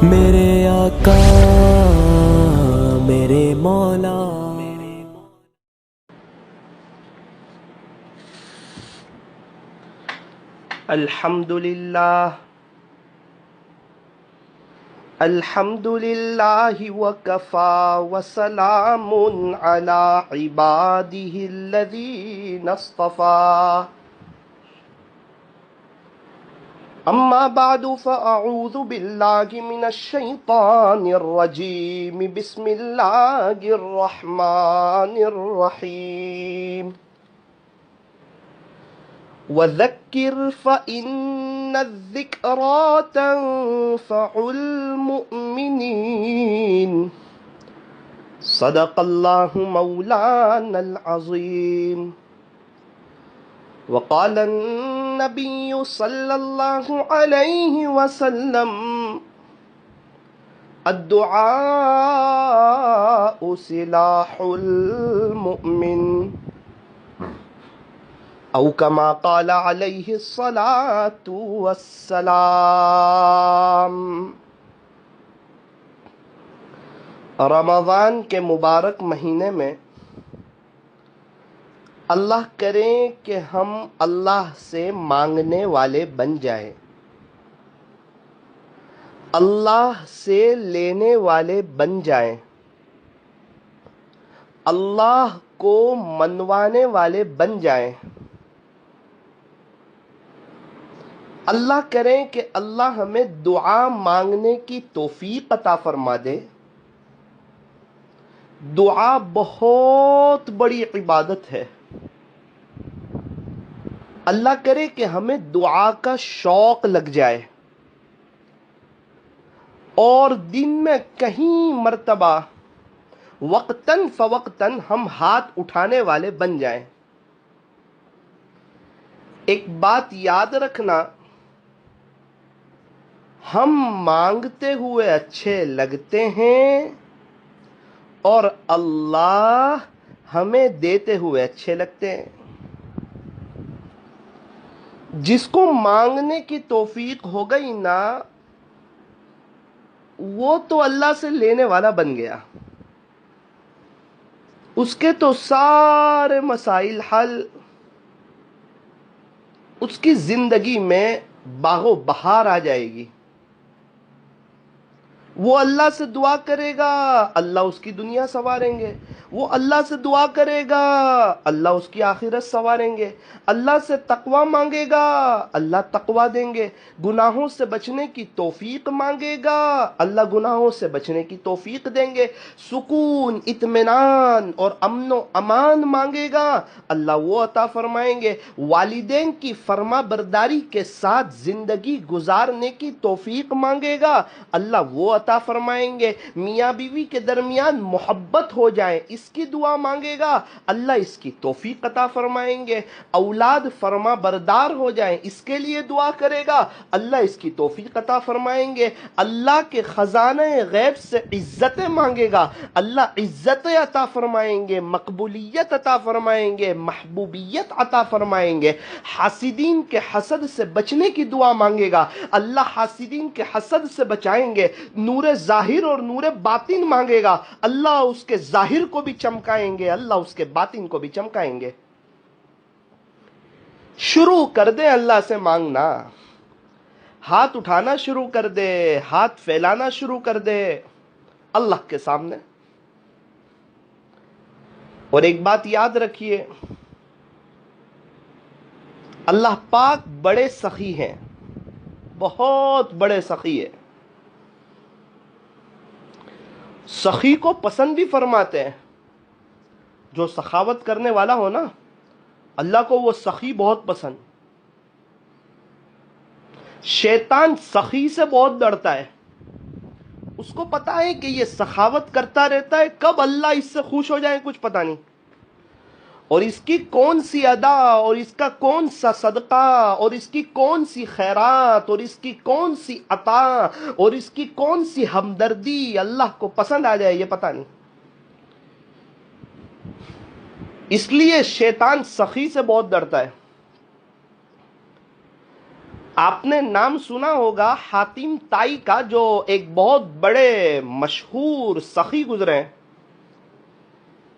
میرے آقا میرے مولا الحمدللہ وکفا وسلام علی عباده الذین اصطفى اما بعد فاعوذ باللہ من الشیطان الرجیم بسم اللہ الرحمن الرحیم وذکر فإن الذکرى تنفع المؤمنین صدق اللہ مولانا العظیم وقال النبی صلی اللہ علیہ وسلم الدعاء سلاح المؤمن او کما قال علیہ الصلاة والسلام۔ رمضان کے مبارک مہینے میں اللہ کرے کہ ہم اللہ سے مانگنے والے بن جائیں، اللہ سے لینے والے بن جائیں، اللہ کو منوانے والے بن جائیں۔ اللہ کریں کہ اللہ ہمیں دعا مانگنے کی توفیق عطا فرما دے۔ دعا بہت بڑی عبادت ہے۔ اللہ کرے کہ ہمیں دعا کا شوق لگ جائے اور دن میں کہیں مرتبہ وقتاً فوقتاً ہم ہاتھ اٹھانے والے بن جائیں۔ ایک بات یاد رکھنا، ہم مانگتے ہوئے اچھے لگتے ہیں اور اللہ ہمیں دیتے ہوئے اچھے لگتے ہیں۔ جس کو مانگنے کی توفیق ہو گئی نا، وہ تو اللہ سے لینے والا بن گیا، اس کے تو سارے مسائل حل، اس کی زندگی میں باغ و بہار آ جائے گی۔ وہ اللہ سے دعا کرے گا، اللہ اس کی دنیا سنواریں گے۔ وہ اللہ سے دعا کرے گا، اللہ اس کی آخرت سنواریں گے۔ اللہ سے تقوی مانگے گا، اللہ تقوی دیں گے۔ گناہوں سے بچنے کی توفیق مانگے گا، اللہ گناہوں سے بچنے کی توفیق دیں گے۔ سکون، اطمینان اور امن و امان مانگے گا، اللہ وہ عطا فرمائیں گے۔ والدین کی فرما برداری کے ساتھ زندگی گزارنے کی توفیق مانگے گا، اللہ وہ عطا فرمائیں گے۔ میاں بیوی کے درمیان محبت ہو جائے، اس کی دعا مانگے گا، اللہ اس کی توفیق عطا فرمائیں گے۔ اولاد فرما بردار ہو جائیں، اس کے لیے دعا کرے گا، اللہ اس کی توفیق عطا فرمائیں گے۔ اللہ کے خزانہ غیب سے عزتیں مانگے گا، اللہ عزتیں عطا فرمائیں گے، مقبولیت عطا فرمائیں گے، محبوبیت عطا فرمائیں گے۔ حاسدین کے حسد سے بچنے کی دعا مانگے گا، اللہ حاسدین کے حسد سے بچائیں گے۔ نور ظاہر اور نور باطن مانگے گا، اللہ اس کے ظاہر کو بھی چمکائیں گے، اللہ اس کے باطن کو بھی چمکائیں گے۔ شروع کر دے اللہ سے مانگنا، ہاتھ اٹھانا شروع کر دے، ہاتھ پھیلانا شروع کر دے اللہ کے سامنے۔ اور ایک بات یاد رکھیے، اللہ پاک بڑے سخی ہیں، بہت بڑے سخی ہیں۔ سخی کو پسند بھی فرماتے ہیں، جو سخاوت کرنے والا ہو نا، اللہ کو وہ سخی بہت پسند۔ شیطان سخی سے بہت ڈرتا ہے، اس کو پتا ہے کہ یہ سخاوت کرتا رہتا ہے، کب اللہ اس سے خوش ہو جائے کچھ پتا نہیں، اور اس کی کون سی ادا اور اس کا کون سا صدقہ اور اس کی کون سی خیرات اور اس کی کون سی عطا اور اس کی کون سی ہمدردی اللہ کو پسند آ جائے یہ پتا نہیں۔ اس لیے شیطان سخی سے بہت ڈرتا ہے۔ آپ نے نام سنا ہوگا حاتم طائی کا، جو ایک بہت بڑے مشہور سخی گزرے ہیں۔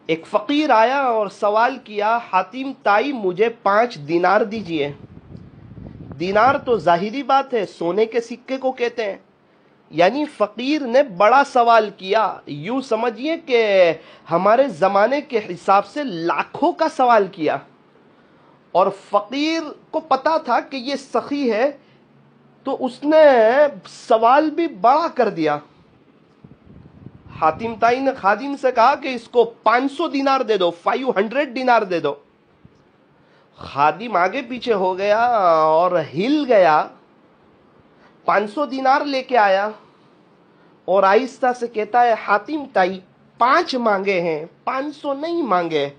ایک فقیر آیا اور سوال کیا، حاتم طائی مجھے 5 دینار دیجئے۔ دینار تو ظاہری بات ہے سونے کے سکے کو کہتے ہیں، یعنی فقیر نے بڑا سوال کیا، یوں سمجھیے کہ ہمارے زمانے کے حساب سے لاکھوں کا سوال کیا، اور فقیر کو پتا تھا کہ یہ سخی ہے تو اس نے سوال بھی بڑا کر دیا۔ حاتم طائی نے خادم سے کہا کہ اس کو 500 دینار دے دو، 500 دینار دے دو۔ خادم آگے پیچھے ہو گیا اور ہل گیا، 500 دینار لے کے آیا اور آہستہ سے کہتا ہے، حاتم طائی 5 مانگے ہیں، 500 نہیں مانگے۔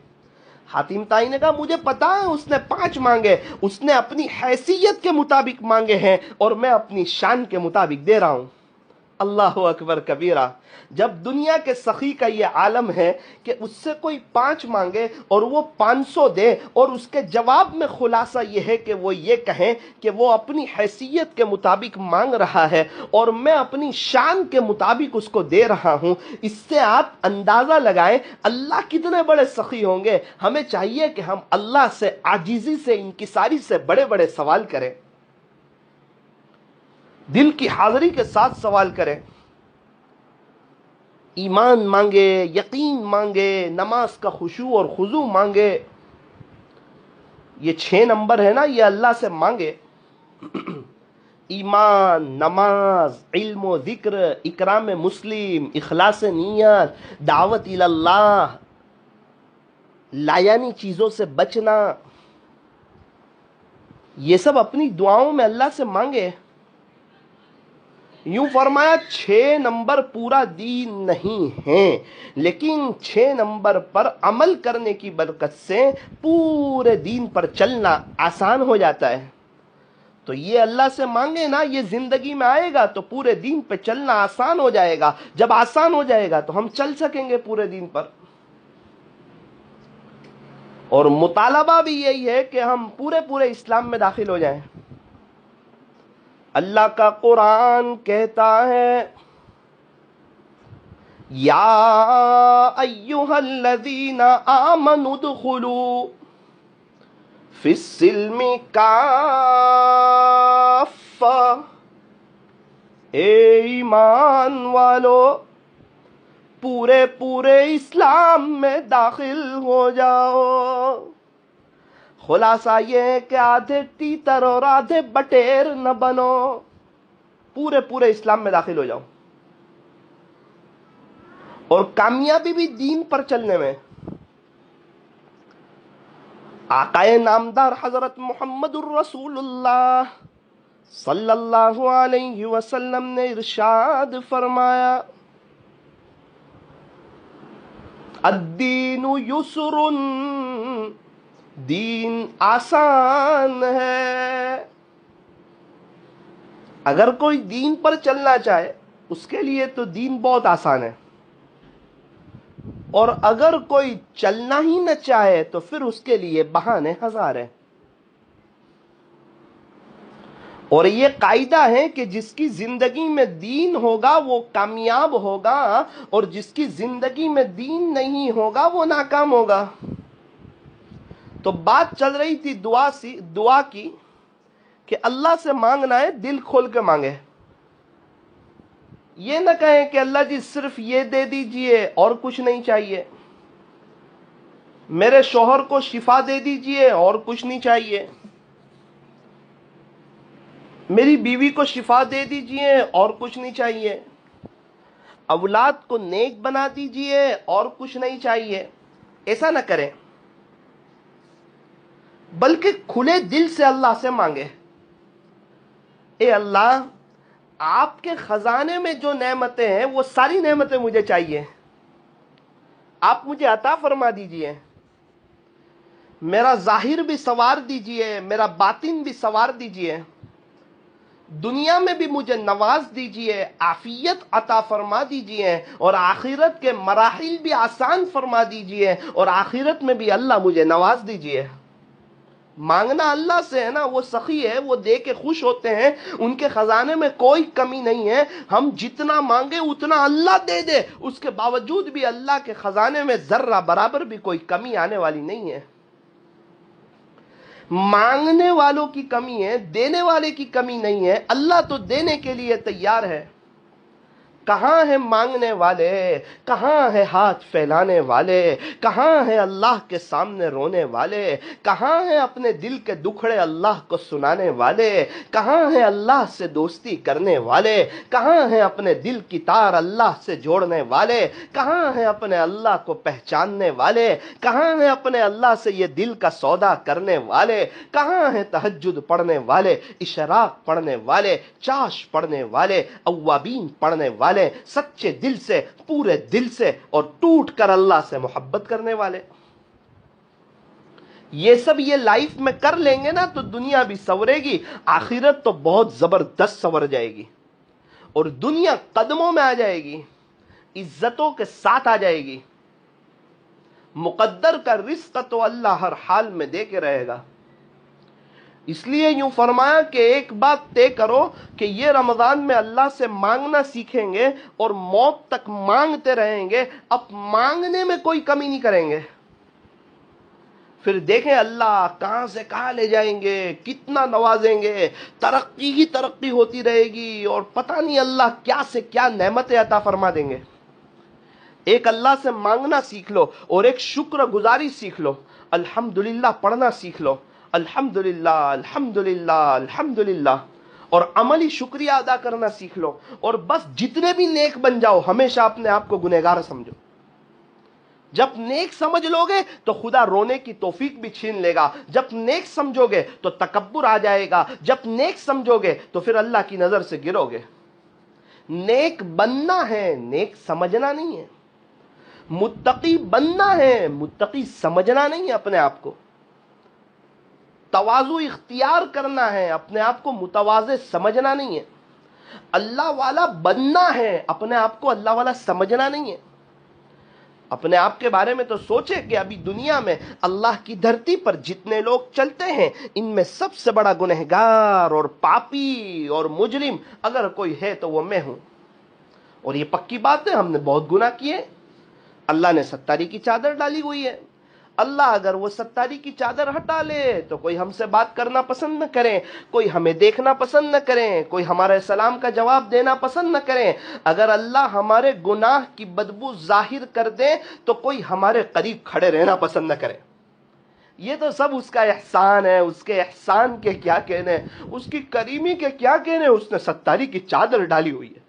حاتم طائی نے کہا مجھے پتا ہے اس نے 5 مانگے، اس نے اپنی حیثیت کے مطابق مانگے ہیں اور میں اپنی شان کے مطابق دے رہا ہوں۔ اللہ اکبر کبیرہ۔ جب دنیا کے سخی کا یہ عالم ہے کہ اس سے کوئی 5 مانگے اور وہ 500 دے، اور اس کے جواب میں خلاصہ یہ ہے کہ وہ یہ کہیں کہ وہ اپنی حیثیت کے مطابق مانگ رہا ہے اور میں اپنی شان کے مطابق اس کو دے رہا ہوں، اس سے آپ اندازہ لگائیں اللہ کتنے بڑے سخی ہوں گے۔ ہمیں چاہیے کہ ہم اللہ سے عاجزی سے، انکساری سے بڑے بڑے سوال کریں، دل کی حاضری کے ساتھ سوال کریں، ایمان مانگے، یقین مانگے، نماز کا خشوع اور خضوع مانگے۔ یہ 6 نمبر ہے نا، یہ اللہ سے مانگے۔ ایمان، نماز، علم و ذکر، اکرام مسلم، اخلاص نیت، دعوت اللہ، لایانی چیزوں سے بچنا، یہ سب اپنی دعاؤں میں اللہ سے مانگے۔ یوں فرمایا 6 نمبر پورا دین نہیں ہیں، لیکن 6 نمبر پر عمل کرنے کی برکت سے پورے دین پر چلنا آسان ہو جاتا ہے۔ تو یہ اللہ سے مانگے نا، یہ زندگی میں آئے گا تو پورے دین پہ چلنا آسان ہو جائے گا۔ جب آسان ہو جائے گا تو ہم چل سکیں گے پورے دین پر۔ اور مطالبہ بھی یہی ہے کہ ہم پورے اسلام میں داخل ہو جائیں۔ اللہ کا قرآن کہتا ہے، یا ایہا الذین آمنوا ادخلوا فی السلم کافہ، اے ایمان والو پورے اسلام میں داخل ہو جاؤ۔ خلاصہ یہ ہے کہ آدھے تیتر اور آدھے بٹیر نہ بنو، پورے اسلام میں داخل ہو جاؤ۔ اور کامیابی بھی دین پر چلنے میں۔ آقائے نامدار حضرت محمد الرسول اللہ صلی اللہ علیہ وسلم نے ارشاد فرمایا، الدین یسر، دین آسان ہے۔ اگر کوئی دین پر چلنا چاہے اس کے لیے تو دین بہت آسان ہے، اور اگر کوئی چلنا ہی نہ چاہے تو پھر اس کے لیے بہانے ہزار ہیں۔ اور یہ قاعدہ ہے کہ جس کی زندگی میں دین ہوگا وہ کامیاب ہوگا، اور جس کی زندگی میں دین نہیں ہوگا وہ ناکام ہوگا۔ تو بات چل رہی تھی دعا کی کہ اللہ سے مانگنا ہے دل کھول کے مانگے۔ یہ نہ کہیں کہ اللہ جی صرف یہ دے دیجئے اور کچھ نہیں چاہیے، میرے شوہر کو شفا دے دیجئے اور کچھ نہیں چاہیے، میری بیوی کو شفا دے دیجئے اور کچھ نہیں چاہیے، اولاد کو نیک بنا دیجئے اور کچھ نہیں چاہیے۔ ایسا نہ کریں، بلکہ کھلے دل سے اللہ سے مانگے، اے اللہ آپ کے خزانے میں جو نعمتیں ہیں وہ ساری نعمتیں مجھے چاہیے، آپ مجھے عطا فرما دیجئے، میرا ظاہر بھی سنوار دیجئے، میرا باطن بھی سنوار دیجئے، دنیا میں بھی مجھے نواز دیجئے، عافیت عطا فرما دیجئے، اور آخرت کے مراحل بھی آسان فرما دیجئے، اور آخرت میں بھی اللہ مجھے نواز دیجئے۔ مانگنا اللہ سے ہے نا، وہ سخی ہے، وہ دے کے خوش ہوتے ہیں، ان کے خزانے میں کوئی کمی نہیں ہے. ہم جتنا مانگے اتنا اللہ دے دے، اس کے باوجود بھی اللہ کے خزانے میں ذرہ برابر بھی کوئی کمی آنے والی نہیں ہے. مانگنے والوں کی کمی ہے، دینے والے کی کمی نہیں ہے. اللہ تو دینے کے لیے تیار ہے. کہاں ہے مانگنے والے، کہاں ہے ہاتھ پھیلانے والے، کہاں ہے اللہ کے سامنے رونے والے، کہاں ہے اپنے دل کے دکھڑے اللہ کو سنانے والے، کہاں ہے اللہ سے دوستی کرنے والے، کہاں ہے اپنے دل کی تار اللہ سے جوڑنے والے، کہاں ہے اپنے اللہ کو پہچاننے والے، کہاں ہے اپنے اللہ سے یہ دل کا سودا کرنے والے، کہاں ہے تہجد پڑھنے والے، اشراق پڑھنے والے، چاش پڑھنے والے، اوابین پڑھنے والے، سچے دل سے، پورے دل سے اور ٹوٹ کر اللہ سے محبت کرنے والے. یہ سب یہ لائف میں کر لیں گے نا تو دنیا بھی سورے گی، آخرت تو بہت زبردست سور جائے گی، اور دنیا قدموں میں آ جائے گی، عزتوں کے ساتھ آ جائے گی. مقدر کا رزق تو اللہ ہر حال میں دے کے رہے گا. اس لیے یوں فرمایا کہ ایک بات طے کرو کہ یہ رمضان میں اللہ سے مانگنا سیکھیں گے اور موت تک مانگتے رہیں گے. اب مانگنے میں کوئی کمی نہیں کریں گے. پھر دیکھیں اللہ کہاں سے کہاں لے جائیں گے، کتنا نوازیں گے، ترقی ہی ترقی ہوتی رہے گی، اور پتہ نہیں اللہ کیا سے کیا نعمتیں عطا فرما دیں گے. ایک اللہ سے مانگنا سیکھ لو اور ایک شکر گزاری سیکھ لو. الحمدللہ پڑھنا سیکھ لو، الحمدللہ الحمدللہ الحمدللہ، اور عملی شکریہ ادا کرنا سیکھ لو. اور بس جتنے بھی نیک بن جاؤ، ہمیشہ اپنے آپ کو گنہگار سمجھو. جب نیک سمجھ لو گے تو خدا رونے کی توفیق بھی چھین لے گا. جب نیک سمجھو گے تو تکبر آ جائے گا. جب نیک سمجھو گے تو پھر اللہ کی نظر سے گرو گے. نیک بننا ہے، نیک سمجھنا نہیں ہے. متقی بننا ہے، متقی سمجھنا نہیں ہے اپنے آپ کو. تواضع اختیار کرنا ہے، اپنے آپ کو متواضع سمجھنا نہیں ہے. اللہ والا بننا ہے، اپنے آپ کو اللہ والا سمجھنا نہیں ہے. اپنے آپ کے بارے میں تو سوچے کہ ابھی دنیا میں اللہ کی دھرتی پر جتنے لوگ چلتے ہیں ان میں سب سے بڑا گنہگار اور پاپی اور مجرم اگر کوئی ہے تو وہ میں ہوں. اور یہ پکی بات ہے، ہم نے بہت گناہ کیے. اللہ نے ستاری کی چادر ڈالی ہوئی ہے. اللہ اگر وہ ستاری کی چادر ہٹا لے تو کوئی ہم سے بات کرنا پسند نہ کریں، کوئی ہمیں دیکھنا پسند نہ کریں، کوئی ہمارے سلام کا جواب دینا پسند نہ کریں. اگر اللہ ہمارے گناہ کی بدبو ظاہر کر دے تو کوئی ہمارے قریب کھڑے رہنا پسند نہ کرے. یہ تو سب اس کا احسان ہے. اس کے احسان کے کیا کہنے، اس کی کریمی کے کیا کہنے. اس نے ستاری کی چادر ڈالی ہوئی ہے.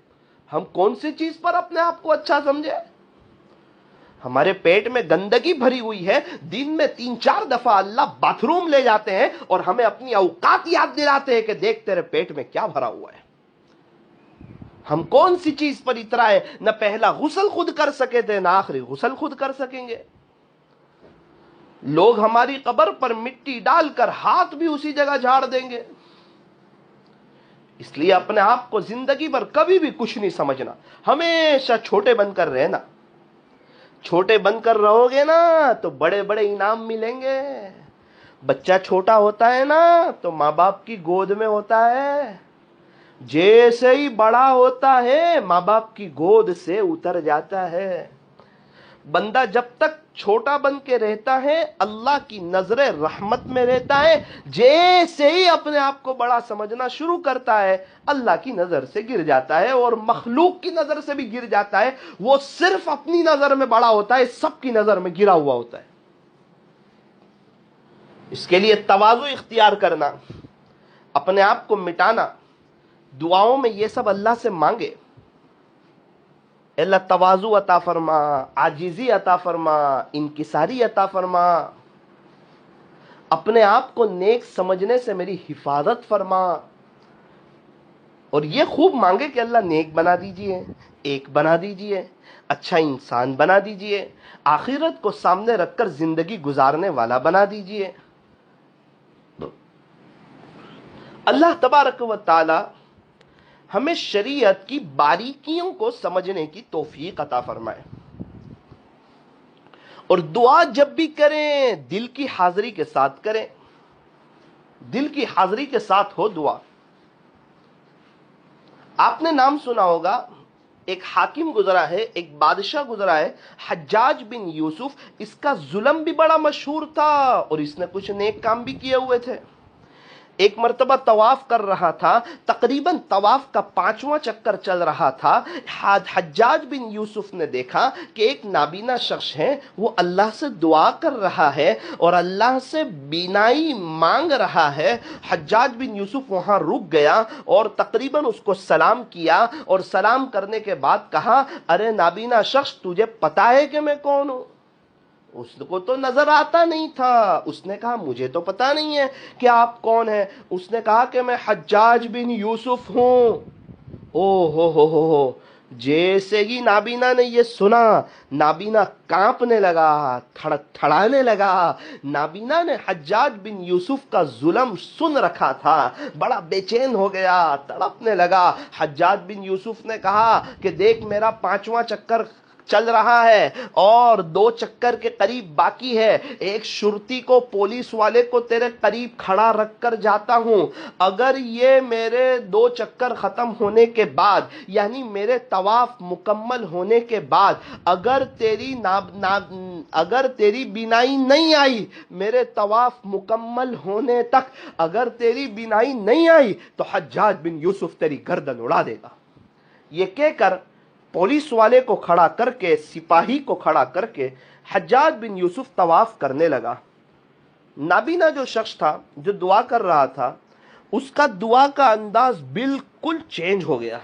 ہم کون سی چیز پر اپنے آپ کو اچھا سمجھے؟ ہمارے پیٹ میں گندگی بھری ہوئی ہے. دن میں 3-4 دفعہ اللہ باتھ روم لے جاتے ہیں اور ہمیں اپنی اوقات یاد دلاتے ہیں کہ دیکھ تیرے پیٹ میں کیا بھرا ہوا ہے. ہم کون سی چیز پر اترائے؟ نہ پہلا غسل خود کر سکے تھے، نہ آخری غسل خود کر سکیں گے. لوگ ہماری قبر پر مٹی ڈال کر ہاتھ بھی اسی جگہ جھاڑ دیں گے. اس لیے اپنے آپ کو زندگی بھر کبھی بھی کچھ نہیں سمجھنا. ہمیشہ چھوٹے بن کر رہنا. چھوٹے بن کر رہو گے نا تو بڑے بڑے انعام ملیں گے. بچہ چھوٹا ہوتا ہے نا تو ماں باپ کی گود میں ہوتا ہے. جیسے ہی بڑا ہوتا ہے ماں باپ کی گود سے اتر جاتا ہے. بندہ جب تک چھوٹا بن کے رہتا ہے اللہ کی نظر رحمت میں رہتا ہے. جیسے ہی اپنے آپ کو بڑا سمجھنا شروع کرتا ہے اللہ کی نظر سے گر جاتا ہے، اور مخلوق کی نظر سے بھی گر جاتا ہے. وہ صرف اپنی نظر میں بڑا ہوتا ہے، سب کی نظر میں گرا ہوا ہوتا ہے. اس کے لیے تواضع اختیار کرنا، اپنے آپ کو مٹانا. دعاؤں میں یہ سب اللہ سے مانگے. اللہ تواضع عطا فرما، عاجزی عطا فرما، انکساری عطا فرما. اپنے آپ کو نیک سمجھنے سے میری حفاظت فرما. اور یہ خوب مانگے کہ اللہ نیک بنا دیجئے، ایک بنا دیجئے، اچھا انسان بنا دیجئے، آخرت کو سامنے رکھ کر زندگی گزارنے والا بنا دیجئے. اللہ تبارک و تعالی ہمیں شریعت کی باریکیوں کو سمجھنے کی توفیق عطا فرمائے. اور دعا جب بھی کریں دل کی حاضری کے ساتھ کریں. دل کی حاضری کے ساتھ ہو دعا. آپ نے نام سنا ہوگا، ایک حاکم گزرا ہے، ایک بادشاہ گزرا ہے، حجاج بن یوسف. اس کا ظلم بھی بڑا مشہور تھا اور اس نے کچھ نیک کام بھی کیے ہوئے تھے. ایک مرتبہ طواف کر رہا تھا، تقریباً طواف کا 5واں چکر چل رہا تھا. حجاج بن یوسف نے دیکھا کہ ایک نابینا شخص ہے، وہ اللہ سے دعا کر رہا ہے اور اللہ سے بینائی مانگ رہا ہے. حجاج بن یوسف وہاں رک گیا اور تقریباً اس کو سلام کیا، اور سلام کرنے کے بعد کہا، ارے نابینا شخص، تجھے پتا ہے کہ میں کون ہوں؟ اس کو تو نظر آتا نہیں تھا. اس نے کہا، مجھے تو پتا نہیں ہے کہ آپ کون ہیں. اس نے کہا کہ میں حجاج بن یوسف ہوں. او ہو. جیسے ہی نابینا نے یہ سنا، نابینا کانپنے لگا، تھڑانے لگا. نابینا نے حجاج بن یوسف کا ظلم سن رکھا تھا، بڑا بے چین ہو گیا، تڑپنے لگا. حجاج بن یوسف نے کہا کہ دیکھ، میرا 5واں چکر چل رہا ہے اور 2 چکر کے قریب باقی ہے. ایک شرطی کو، پولیس والے کو تیرے قریب کھڑا رکھ کر جاتا ہوں. اگر یہ میرے 2 چکر ختم ہونے کے بعد، یعنی میرے طواف مکمل ہونے کے بعد، اگر تیری بینائی نہیں آئی، میرے طواف مکمل ہونے تک اگر تیری بینائی نہیں آئی، تو حجاج بن یوسف تیری گردن اڑا دے گا. یہ کہہ کر پولیس والے کو کھڑا کر کے، سپاہی کو کھڑا کر کے، حجاج بن یوسف طواف کرنے لگا. نابینا جو شخص تھا، جو دعا کر رہا تھا، اس کا دعا کا انداز بالکل چینج ہو گیا.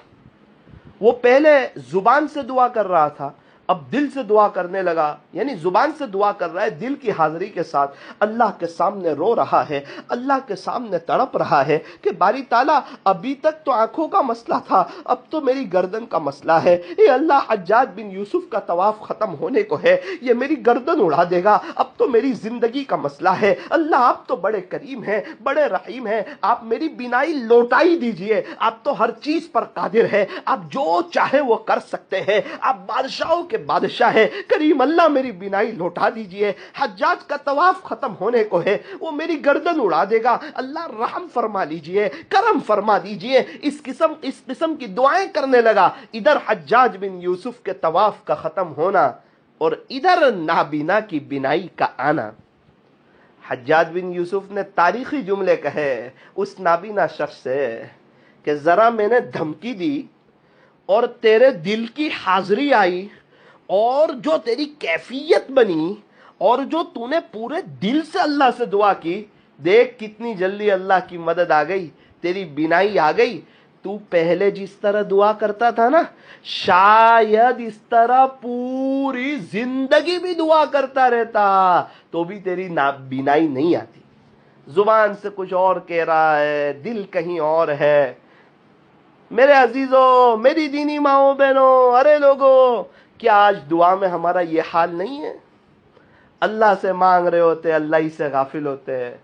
وہ پہلے زبان سے دعا کر رہا تھا، اب دل سے دعا کرنے لگا. یعنی زبان سے دعا کر رہا ہے، دل کی حاضری کے ساتھ اللہ کے سامنے رو رہا ہے، اللہ کے سامنے تڑپ رہا ہے کہ باری تعالیٰ، ابھی تک تو آنکھوں کا مسئلہ تھا، اب تو میری گردن کا مسئلہ ہے. اے اللہ، حجاج بن یوسف کا طواف ختم ہونے کو ہے، یہ میری گردن اڑا دے گا، اب تو میری زندگی کا مسئلہ ہے. اللہ، آپ تو بڑے کریم ہیں، بڑے رحیم ہیں، آپ میری بینائی لوٹائی دیجئے. آپ تو ہر چیز پر قادر ہے، آپ جو چاہے وہ کر سکتے ہیں، آپ بادشاہوں کے بادشاہ ہے. کریم اللہ، میری بینائی لوٹا دیجئے. حجاج کا طواف ختم ہونے کو ہے، وہ میری گردن اڑا دے گا. اللہ رحم فرما لیجئے، کرم فرما دیجئے. اس قسم کی دعائیں کرنے لگا. ادھر حجاج بن یوسف کے طواف کا ختم ہونا اور ادھر نابینا کی بینائی کا آنا. حجاج بن یوسف نے تاریخی جملے کہے اس نابینا شخص سے کہ ذرا میں نے دھمکی دی اور تیرے دل کی حاضری آئی، اور جو تیری کیفیت بنی، اور جو تو نے پورے دل سے اللہ سے دعا کی، دیکھ کتنی جلدی اللہ کی مدد آ گئی، تیری بینائی آ گئی. تو پہلے جس طرح دعا کرتا تھا نا، شاید اس طرح پوری زندگی بھی دعا کرتا رہتا تو بھی تیری بینائی نہیں آتی. زبان سے کچھ اور کہہ رہا ہے، دل کہیں اور ہے. میرے عزیزوں، میری دینی ماؤں بہنوں، ارے لوگوں، کیا آج دعا میں ہمارا یہ حال نہیں ہے؟ اللہ سے مانگ رہے ہوتے، اللہ ہی سے غافل ہوتے ہیں.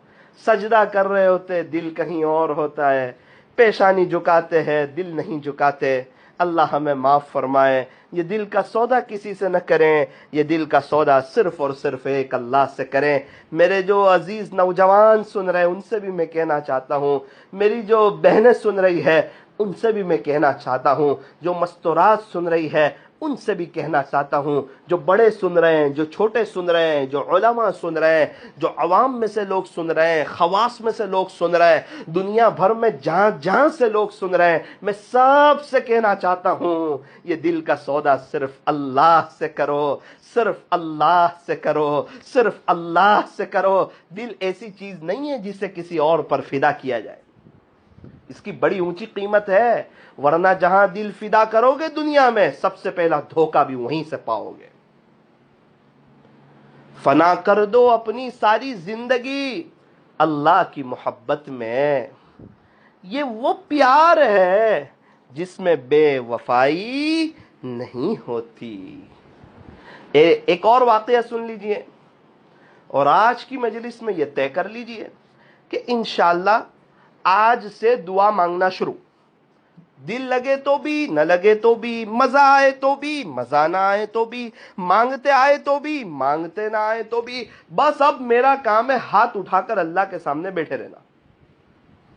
سجدہ کر رہے ہوتے، دل کہیں اور ہوتا ہے. پیشانی جھکاتے ہیں، دل نہیں جھکاتے. اللہ ہمیں معاف فرمائے. یہ دل کا سودا کسی سے نہ کریں، یہ دل کا سودا صرف اور صرف ایک اللہ سے کریں. میرے جو عزیز نوجوان سن رہے ہیں، ان سے بھی میں کہنا چاہتا ہوں، میری جو بہنیں سن رہی ہے ان سے بھی میں کہنا چاہتا ہوں، جو مستورات سن رہی ہے ان سے بھی کہنا چاہتا ہوں، جو بڑے سن رہے ہیں، جو چھوٹے سن رہے ہیں، جو علماء سن رہے ہیں، جو عوام میں سے لوگ سن رہے ہیں، خواص میں سے لوگ سن رہے ہیں، دنیا بھر میں جہاں جہاں سے لوگ سن رہے ہیں، میں سب سے کہنا چاہتا ہوں، یہ دل کا سودا صرف اللہ سے کرو، صرف اللہ سے کرو، صرف اللہ سے کرو. دل ایسی چیز نہیں ہے جسے کسی اور پر فدا کیا جائے. اس کی بڑی اونچی قیمت ہے، ورنہ جہاں دل فدا کرو گے دنیا میں، سب سے پہلا دھوکہ بھی وہیں سے پاؤ گے. فنا کر دو اپنی ساری زندگی اللہ کی محبت میں. یہ وہ پیار ہے جس میں بے وفائی نہیں ہوتی. ایک اور واقعہ سن لیجئے اور آج کی مجلس میں یہ طے کر لیجئے کہ انشاءاللہ آج سے دعا مانگنا شروع. دل لگے تو بھی، نہ لگے تو بھی، مزہ آئے تو بھی، مزہ نہ آئے تو بھی، مانگتے آئے تو بھی، مانگتے نہ آئے تو بھی، بس اب میرا کام ہے ہاتھ اٹھا کر اللہ کے سامنے بیٹھے رہنا.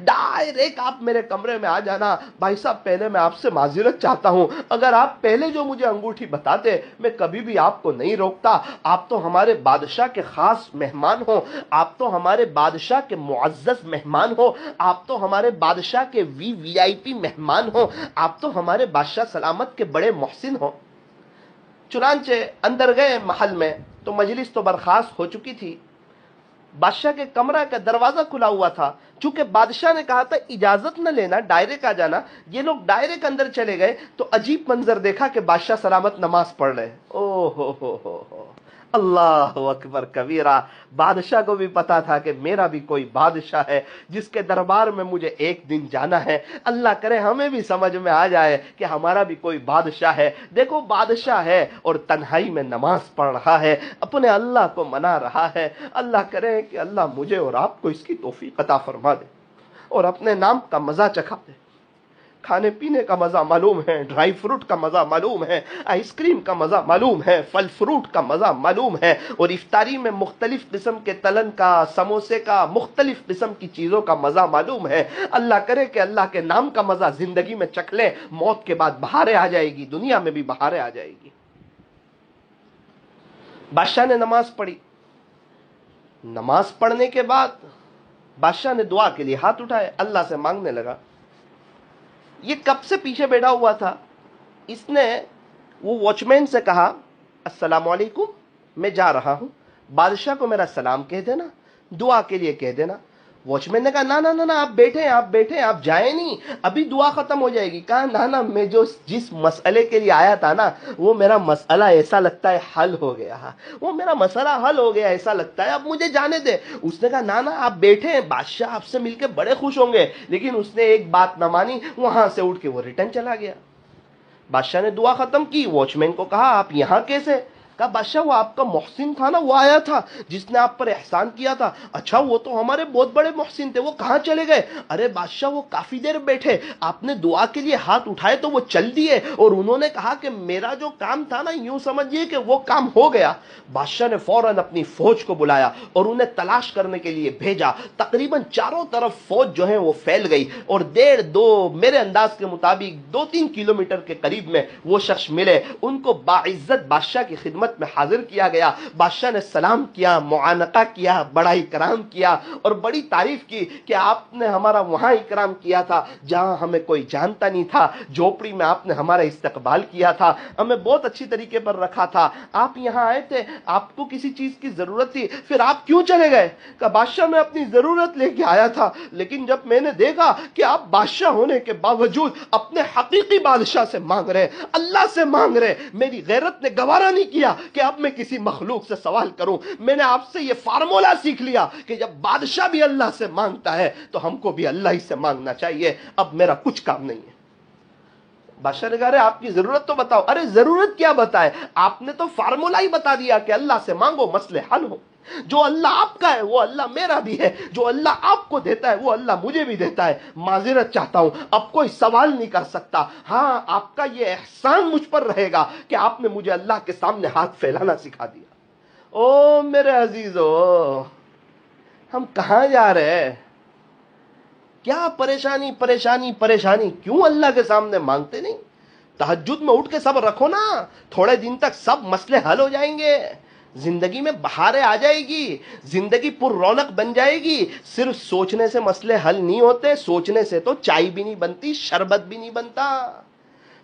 ڈائریکٹ آپ میرے کمرے میں آ جانا, بھائی صاحب پہلے میں آپ سے معذرت چاہتا ہوں, اگر آپ پہلے جو مجھے انگوٹھی بتاتے میں کبھی بھی آپ کو نہیں روکتا, آپ تو ہمارے بادشاہ کے خاص مہمان ہو, آپ تو ہمارے بادشاہ کے معزز مہمان ہو, آپ تو ہمارے بادشاہ کے وی آئی پی مہمان ہو, آپ تو ہمارے بادشاہ سلامت کے بڑے محسن ہو. چنانچہ اندر گئے محل میں تو مجلس تو برخاست ہو چکی تھی. بادشاہ کے کمرہ کا دروازہ کھلا ہوا تھا, چونکہ بادشاہ نے کہا تھا اجازت نہ لینا, ڈائریکٹ آ جانا. یہ لوگ ڈائریکٹ اندر چلے گئے تو عجیب منظر دیکھا کہ بادشاہ سلامت نماز پڑھ رہے. او ہو, اللہ اکبر کبیرہ. بادشاہ کو بھی پتا تھا کہ میرا بھی کوئی بادشاہ ہے جس کے دربار میں مجھے ایک دن جانا ہے. اللہ کرے ہمیں بھی سمجھ میں آ جائے کہ ہمارا بھی کوئی بادشاہ ہے. دیکھو بادشاہ ہے اور تنہائی میں نماز پڑھ رہا ہے, اپنے اللہ کو منا رہا ہے. اللہ کرے کہ اللہ مجھے اور آپ کو اس کی توفیق عطا فرما دے اور اپنے نام کا مزہ چکھا دے. کھانے پینے کا مزہ معلوم ہے, ڈرائی فروٹ کا مزہ معلوم ہے, آئس کریم کا مزہ معلوم ہے, پھل فروٹ کا مزہ معلوم ہے, اور افطاری میں مختلف قسم کے تلن کا, سموسے کا, مختلف قسم کی چیزوں کا مزہ معلوم ہے. اللہ کرے کہ اللہ کے نام کا مزہ زندگی میں چکھ لیں, موت کے بعد بہاریں آ جائے گی, دنیا میں بھی بہاریں آ جائے گی. بادشاہ نے نماز پڑھی. نماز پڑھنے کے بعد بادشاہ نے دعا کے لیے ہاتھ اٹھائے, اللہ سے مانگنے لگا. یہ کب سے پیچھے بیٹھا ہوا تھا, اس نے وہ واچ مین سے کہا السلام علیکم, میں جا رہا ہوں, بادشاہ کو میرا سلام کہہ دینا, دعا کے لیے کہہ دینا. واچ مین نے کہا نہ آپ بیٹھیں, آپ جائیں نہیں, ابھی دعا ختم ہو جائے گی. کہا نہ میں جس مسئلے کے لیے آیا تھا نا, وہ میرا مسئلہ ایسا لگتا ہے حل ہو گیا, وہ میرا مسئلہ حل ہو گیا ایسا لگتا ہے, اب مجھے جانے دے. اس نے کہا نہ آپ بیٹھیں, بادشاہ آپ سے مل کے بڑے خوش ہوں گے. لیکن اس نے ایک بات نہ مانی, وہاں سے اٹھ کے وہ ریٹرن چلا گیا. بادشاہ نے دعا ختم کی, واچ مین کو کہا آپ یہاں کیسے؟ کہا بادشاہ وہ آپ کا محسن تھا نا, وہ آیا تھا جس نے آپ پر احسان کیا تھا. اچھا وہ تو ہمارے بہت بڑے محسن تھے, وہ کہاں چلے گئے؟ ارے بادشاہ وہ کافی دیر بیٹھے, آپ نے دعا کے لیے ہاتھ اٹھائے تو وہ چل دیے, اور انہوں نے کہا کہ میرا جو کام تھا نا, یوں سمجھیے کہ وہ کام ہو گیا. بادشاہ نے فوراً اپنی فوج کو بلایا اور انہیں تلاش کرنے کے لیے بھیجا. تقریباً چاروں طرف فوج جو ہے وہ پھیل گئی, اور میرے انداز کے مطابق 2-3 کلومیٹر کے قریب میں وہ شخص ملے. ان کو باعزت بادشاہ کی خدمت میں حاضر کیا گیا. بادشاہ نے سلام کیا, معانقہ کیا, بڑا اکرام کیا, اور بڑی تعریف کی کہ آپ نے ہمارا وہاں اکرام کیا تھا جہاں ہمیں کوئی جانتا نہیں تھا, جھوپڑی میں آپ نے ہمارا استقبال کیا تھا, ہمیں بہت اچھی طریقے پر رکھا تھا. آپ یہاں آئے تھے, آپ کو کسی چیز کی ضرورت تھی, پھر آپ کیوں چلے گئے؟ کہ بادشاہ میں اپنی ضرورت لے کے آیا تھا, لیکن جب میں نے دیکھا کہ آپ بادشاہ ہونے کے باوجود اپنے حقیقی بادشاہ سے مانگ رہے, اللہ سے مانگ رہے, میری غیرت نے گوارا نہیں کیا کہ اب میں کسی مخلوق سے سوال کروں. میں نے آپ سے یہ فارمولا سیکھ لیا کہ جب بادشاہ بھی اللہ سے مانگتا ہے تو ہم کو بھی اللہ ہی سے مانگنا چاہیے. اب میرا کچھ کام نہیں ہے. بادشاہ نے کہا ارے آپ کی ضرورت تو بتاؤ. ارے ضرورت کیا بتائے, آپ نے تو فارمولا ہی بتا دیا کہ اللہ سے مانگو مسئلے حل ہو. جو اللہ آپ کا ہے وہ اللہ میرا بھی ہے, جو اللہ آپ کو دیتا ہے وہ اللہ مجھے بھی دیتا ہے. معذرت چاہتا ہوں, اب کوئی سوال نہیں کر سکتا. ہاں آپ کا یہ احسان مجھ پر رہے گا کہ آپ نے مجھے اللہ کے سامنے ہاتھ پھیلانا سکھا دیا. او میرے عزیزو, ہم کہاں جا رہے ہیں؟ کیا پریشانی, کیوں اللہ کے سامنے مانگتے نہیں؟ تہجد میں اٹھ کے سب رکھو نا, تھوڑے دن تک سب مسئلے حل ہو جائیں گے, زندگی میں بہاریں آ جائے گی, زندگی پر رونق بن جائے گی. صرف سوچنے سے مسئلے حل نہیں ہوتے, سوچنے سے تو چائے بھی نہیں بنتی, شربت بھی نہیں بنتا.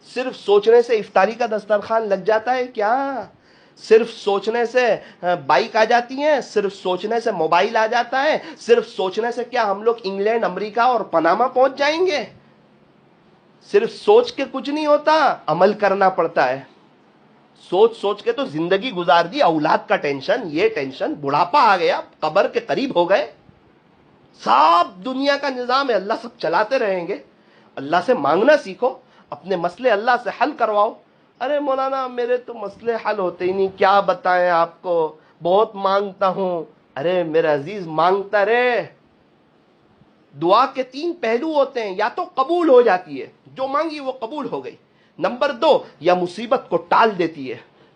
صرف سوچنے سے افطاری کا دسترخوان لگ جاتا ہے کیا؟ صرف سوچنے سے بائک آ جاتی ہیں, صرف سوچنے سے موبائل آ جاتا ہے, صرف سوچنے سے کیا ہم لوگ انگلینڈ, امریکہ اور پناما پہنچ جائیں گے؟ صرف سوچ کے کچھ نہیں ہوتا, عمل کرنا پڑتا ہے. سوچ کے تو زندگی گزار دی, اولاد کا ٹینشن, یہ ٹینشن, بڑھاپا آ گیا, قبر کے قریب ہو گئے. سب دنیا کا نظام ہے, اللہ سب چلاتے رہیں گے. اللہ سے مانگنا سیکھو, اپنے مسئلے اللہ سے حل کرواؤ. ارے مولانا میرے تو مسئلے حل ہوتے ہی نہیں, کیا بتائیں آپ کو, بہت مانگتا ہوں. ارے میرے عزیز مانگتا رہے. دعا کے 3 پہلو ہوتے ہیں, یا تو قبول ہو جاتی ہے, جو مانگی وہ قبول ہو گئی. نمبر 2, یا مصیبت کو ٹال دیتی ہے.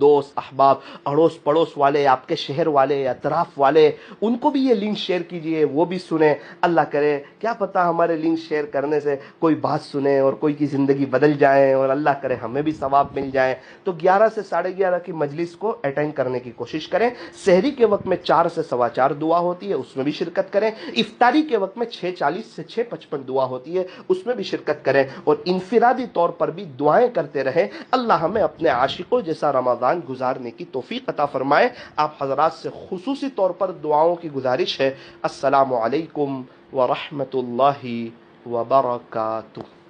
دوست احباب اڑوس پڑوس والے آپ کے شہر والے اطراف والے ان کو بھی یہ لنک شیئر کیجئے، وہ بھی سنیں. اللہ کرے کیا پتہ ہمارے لنک شیئر کرنے سے کوئی بات سنے اور کوئی کی زندگی بدل جائے اور اللہ کرے ہمیں بھی ثواب مل جائے. تو 11 سے 11:30 کی مجلس کو اٹینڈ کرنے کی کوشش کریں. سحری کے وقت میں 4 سے 4:15 دعا ہوتی ہے، اس میں بھی شرکت کریں. افطاری کے وقت میں 6:40 سے 6:55 دعا ہوتی ہے، اس میں بھی شرکت کریں. اور انفرادی طور پر بھی دعائیں کرتے رہیں. اللہ ہمیں اپنے عاشقوں جیسا رمضان گزارنے کی توفیق عطا فرمائے. آپ حضرات سے خصوصی طور پر دعاؤں کی گزارش ہے. السلام علیکم ورحمۃ اللہ وبرکاتہ.